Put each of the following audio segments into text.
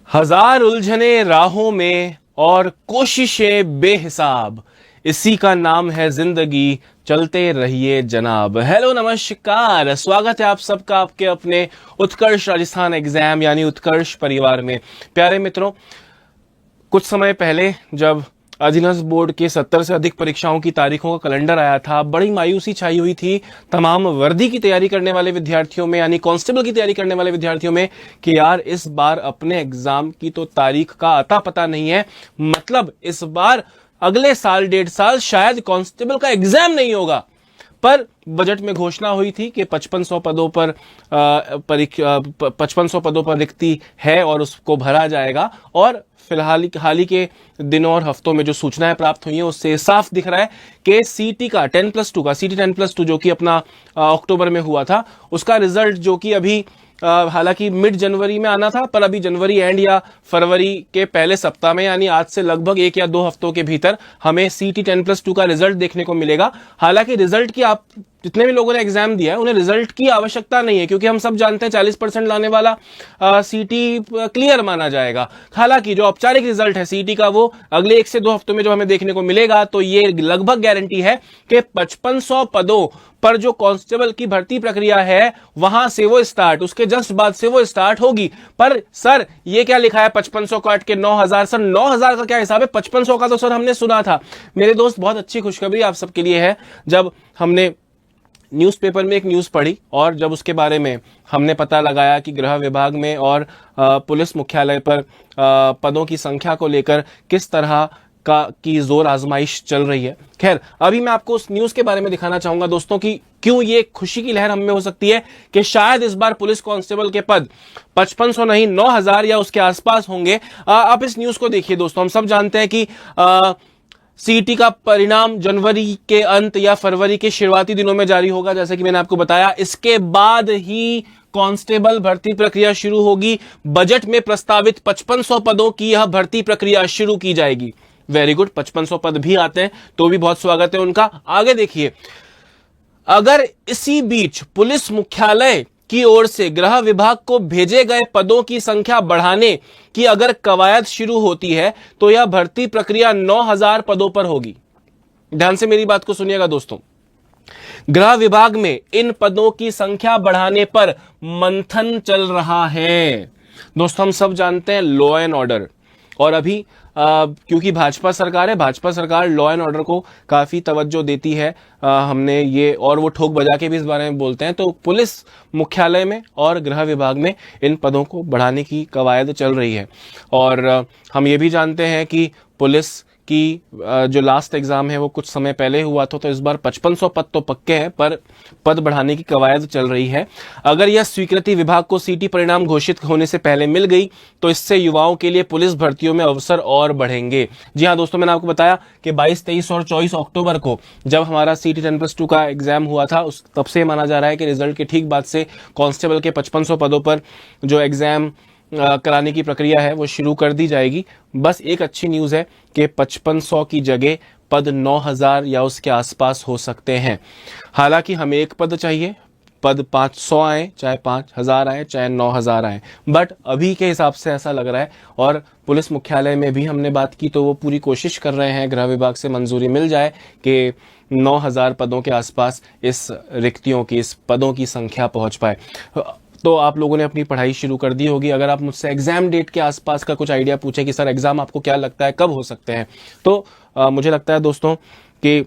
हजार उलझने राहों में और कोशिशें बेहिसाब, इसी का नाम है जिंदगी, चलते रहिए जनाब। हेलो नमस्कार, स्वागत है आप सबका आपके अपने उत्कर्ष राजस्थान एग्जाम यानी उत्कर्ष परिवार में। प्यारे मित्रों, कुछ समय पहले जब अधीनस्थ बोर्ड के 70 से अधिक परीक्षाओं की तारीखों का कैलेंडर आया था, बड़ी मायूसी छाई हुई थी तमाम वर्दी की तैयारी करने वाले विद्यार्थियों में, यानी कांस्टेबल की तैयारी करने वाले विद्यार्थियों में, कि यार इस बार अपने एग्जाम की तो तारीख का अता पता नहीं है। मतलब इस बार अगले साल 1.5 साल शायद कांस्टेबल का एग्जाम नहीं होगा। पर बजट में घोषणा हुई थी कि 5500 पदों पर 5500 पदों पर रिक्ति है और उसको भरा जाएगा। और फिलहाल हाल ही के दिनों और हफ्तों में जो सूचनाएं प्राप्त हुई हैं उससे साफ दिख रहा है कि सीटी का 10+2 का सीटी 10+2 जो कि अपना अक्टूबर में हुआ था, उसका रिजल्ट जो कि अभी हालांकि मिड जनवरी में आना था, पर अभी जनवरी एंड या फरवरी के पहले सप्ताह में यानी आज से लगभग 1 या 2 हफ्तों के भीतर हमें सीटी 10+2 का रिजल्ट देखने को मिलेगा। हालांकि रिजल्ट की आप जितने भी लोगों ने एग्जाम दिया है उन्हें रिजल्ट की आवश्यकता नहीं है, क्योंकि हम सब जानते हैं 40% लाने वाला सीटी क्लियर माना जाएगा। हालांकि जो औपचारिक रिजल्ट है सीटी का वो अगले 1 से 2 हफ्तों में जो हमें देखने को मिलेगा, तो ये लगभग गारंटी है कि 5500 पदों पर जो कांस्टेबल की भर्ती प्रक्रिया है वहां से वो स्टार्ट, उसके जस्ट बाद से वो स्टार्ट होगी। पर सर ये क्या लिखा है 5500 काट के 9000? सर 9000 का क्या हिसाब है? 5500 का तो सर हमने सुना था। मेरे दोस्त, बहुत अच्छी खुशखबरी आप सबके लिए है। जब हमने न्यूज़पेपर में एक न्यूज़ पढ़ी और जब उसके बारे में हमने पता लगाया कि गृह विभाग में और पुलिस मुख्यालय पर पदों की संख्या को लेकर किस तरह की जोर आजमाइश चल रही है। खैर, अभी मैं आपको उस न्यूज़ के बारे में दिखाना चाहूंगा दोस्तों कि क्यों ये खुशी की लहर हम में हो सकती है कि शायद इस बार पुलिस कांस्टेबल के पद 5500 नहीं 9000 या उसके आसपास होंगे। आप इस न्यूज़ को देखिए दोस्तों। हम सब जानते हैं कि सीटी का परिणाम जनवरी के अंत या फरवरी के शुरुआती दिनों में जारी होगा, जैसे कि मैंने आपको बताया। इसके बाद ही कांस्टेबल भर्ती प्रक्रिया शुरू होगी। बजट में प्रस्तावित 5500 पदों की यह भर्ती प्रक्रिया शुरू की जाएगी। वेरी गुड, 5500 पद भी आते हैं तो भी बहुत स्वागत है उनका। आगे देखिए, अगर इसी बीच पुलिस मुख्यालय की ओर से गृह विभाग को भेजे गए पदों की संख्या बढ़ाने की अगर कवायद शुरू होती है तो यह भर्ती प्रक्रिया 9000 पदों पर होगी। ध्यान से मेरी बात को सुनिएगा दोस्तों। गृह विभाग में इन पदों की संख्या बढ़ाने पर मंथन चल रहा है। दोस्तों, हम सब जानते हैं लॉ एंड ऑर्डर, और अभी क्योंकि भाजपा सरकार है, भाजपा सरकार लॉ एंड ऑर्डर को काफी तवज्जो देती है। हमने ये, और वो ठोक बजा के भी इस बारे में बोलते हैं। तो पुलिस मुख्यालय में और गृह विभाग में इन पदों को बढ़ाने की कवायद चल रही है। और हम ये भी जानते हैं कि पुलिस की जो लास्ट एग्जाम है वो कुछ समय पहले हुआ था, तो इस बार 5500 पद तो पक्के हैं, पर पद बढ़ाने की कवायद चल रही है। अगर यह स्वीकृति विभाग को सीटी परिणाम घोषित होने से पहले मिल गई तो इससे युवाओं के लिए पुलिस भर्तियों में अवसर और बढ़ेंगे। जी हाँ दोस्तों, मैंने आपको बताया कि 22, 23 और 24 अक्टूबर को जब हमारा सीटी 10+2 का एग्जाम हुआ था, उस तब से माना जा रहा है कि रिजल्ट के ठीक बाद से कांस्टेबल के 5500 पदों पर जो एग्जाम कराने की प्रक्रिया है वो शुरू कर दी जाएगी। बस एक अच्छी न्यूज़ है कि 5500 की जगह पद 9000 या उसके आसपास हो सकते हैं। हालांकि हमें एक पद चाहिए, पद 500 आए, चाहे 5000 आए, चाहे 9000 आए, बट अभी के हिसाब से ऐसा लग रहा है। और पुलिस मुख्यालय में भी हमने बात की तो वो पूरी कोशिश कर रहे हैं, गृह विभाग से मंजूरी मिल जाए कि 9000 पदों के आसपास इस रिक्तियों की, इस पदों की संख्या पहुंच पाए। तो आप लोगों ने अपनी पढ़ाई शुरू कर दी होगी। अगर आप मुझसे एग्जाम डेट के आसपास का कुछ आइडिया पूछे कि सर एग्जाम आपको क्या लगता है कब हो सकते हैं, तो मुझे लगता है दोस्तों कि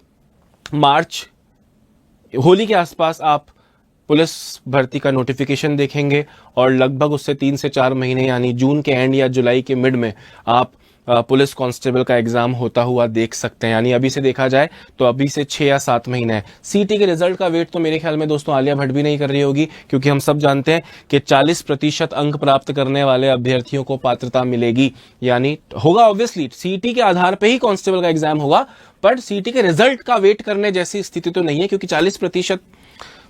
मार्च, होली के आसपास आप पुलिस भर्ती का नोटिफिकेशन देखेंगे और लगभग उससे 3 से 4 महीने यानी जून के एंड या जुलाई के मिड में आप पुलिस कांस्टेबल का एग्जाम होता हुआ देख सकते हैं। यानी अभी से देखा जाए तो अभी से 6 या 7 महीने है। सीटी के रिजल्ट का वेट तो मेरे ख्याल में दोस्तों आलिया भट्ट भी नहीं कर रही होगी, क्योंकि हम सब जानते हैं कि 40% अंक प्राप्त करने वाले अभ्यर्थियों को पात्रता मिलेगी। यानी होगा ऑब्वियसली सीटी के आधार पर ही कांस्टेबल का एग्जाम होगा, पर सीटी के रिजल्ट का वेट करने जैसी स्थिति तो नहीं है, क्योंकि 40%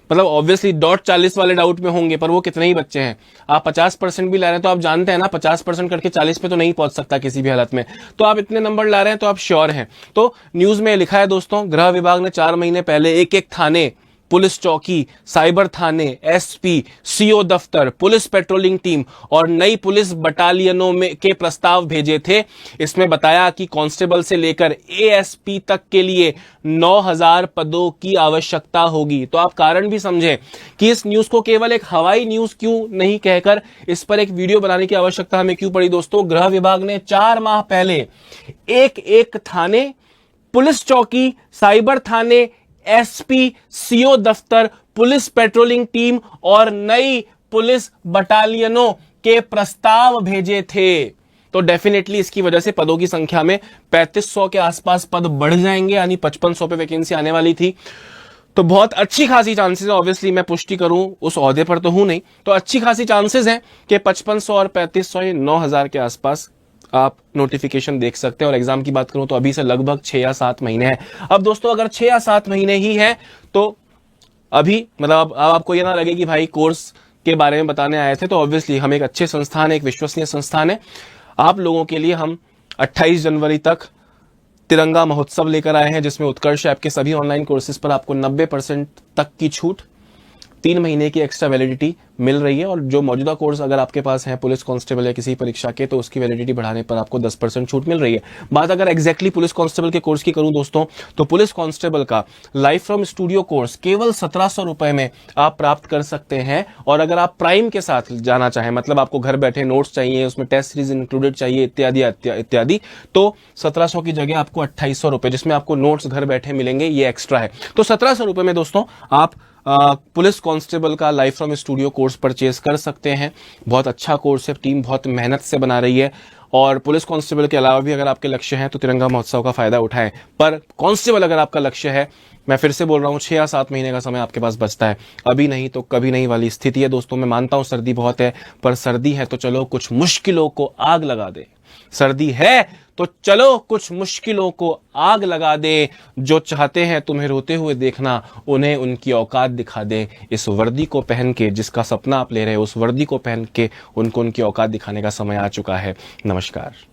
मतलब ऑब्वियसली डॉट 40 वाले डाउट में होंगे, पर वो कितने ही बच्चे हैं। आप 50% भी ला रहे हैं तो आप जानते हैं ना 50% करके 40 पे तो नहीं पहुंच सकता किसी भी हालत में। तो आप इतने नंबर ला रहे हैं तो आप श्योर हैं। तो न्यूज में लिखा है दोस्तों, गृह विभाग ने 4 महीने पहले एक एक थाने पुलिस चौकी, साइबर थाने, एसपी, सीओ दफ्तर, पुलिस पेट्रोलिंग टीम और नई पुलिस बटालियनों में के प्रस्ताव भेजे थे। इसमें बताया कि कांस्टेबल से लेकर एएसपी तक के लिए 9000 पदों की आवश्यकता होगी। तो आप कारण भी समझें कि इस न्यूज को केवल एक हवाई न्यूज क्यों नहीं कहकर इस पर एक वीडियो बनाने की आवश्यकता हमें क्यों पड़ी। दोस्तों, गृह विभाग ने 4 माह पहले एक थाने, पुलिस चौकी, साइबर थाने, एसपी, सीओ दफ्तर, पुलिस पेट्रोलिंग टीम और नई पुलिस बटालियनों के प्रस्ताव भेजे थे। तो डेफिनेटली इसकी वजह से पदों की संख्या में 3500 के आसपास पद बढ़ जाएंगे, यानी 5500 पे वैकेंसी आने वाली थी। तो बहुत अच्छी खासी चांसेस है, ऑब्वियसली मैं पुष्टि करूं उस ओहदे पर तो हूं नहीं, तो अच्छी खासी चांसेस हैं कि 5500 और 3500 9000 के आसपास आप नोटिफिकेशन देख सकते हैं। और एग्जाम की बात करूं तो अभी से लगभग 6 या 7 महीने हैं। अब दोस्तों, अगर 6 या 7 महीने ही है तो अभी मतलब अब आपको ये ना लगे कि भाई कोर्स के बारे में बताने आए थे, तो ऑब्वियसली हम एक अच्छे संस्थान है, एक विश्वसनीय संस्थान है। आप लोगों के लिए हम 28 जनवरी तक तिरंगा महोत्सव लेकर आए हैं, जिसमें उत्कर्ष ऐप के सभी ऑनलाइन कोर्सेज पर आपको 90% तक की छूट, 3 महीने की एक्स्ट्रा वैलिडिटी मिल रही है। और जो मौजूदा कोर्स अगर आपके पास है पुलिस कांस्टेबल या किसी परीक्षा के, तो उसकी वैलिडिटी बढ़ाने पर आपको 10% छूट मिल रही है। बात अगर एग्जैक्टली पुलिस कांस्टेबल के कोर्स की करूं दोस्तों, तो पुलिस कांस्टेबल का लाइव फ्रॉम स्टूडियो कोर्स केवल 1700 रुपए में आप प्राप्त कर सकते हैं। और अगर आप प्राइम के साथ जाना चाहें, मतलब आपको घर बैठे नोट्स चाहिए, उसमें टेस्ट सीरीज इंक्लूडेड चाहिए, इत्यादि इत्यादि, तो 1700 की जगह आपको 2800 रुपए, जिसमें आपको नोट्स घर बैठे मिलेंगे, ये एक्स्ट्रा है। तो 1700 रुपए में दोस्तों आप पुलिस कांस्टेबल का live from studio course purchase कर सकते हैं। बहुत अच्छा कोर्स है, टीम बहुत मेहनत से बना रही है। और पुलिस कांस्टेबल के अलावा भी अगर आपके लक्ष्य हैं तो तिरंगा महोत्सव का फायदा उठाएं। पर कांस्टेबल अगर आपका लक्ष्य है, मैं फिर से बोल रहा हूं, 6 या 7 महीने का समय आपके पास बचता है। अभी नहीं तो कभी नहीं वाली स्थिति है दोस्तों। मैं मानता हूं सर्दी बहुत है, पर सर्दी है तो चलो कुछ मुश्किलों को आग लगा दे। सर्दी है तो चलो कुछ मुश्किलों को आग लगा दे। जो चाहते हैं तुम्हें रोते हुए देखना, उन्हें उनकी औकात दिखा दे। इस वर्दी को पहन के, जिसका सपना आप ले रहे हो, उस वर्दी को पहन के उनको उनकी औकात दिखाने का समय आ चुका है। नमस्कार।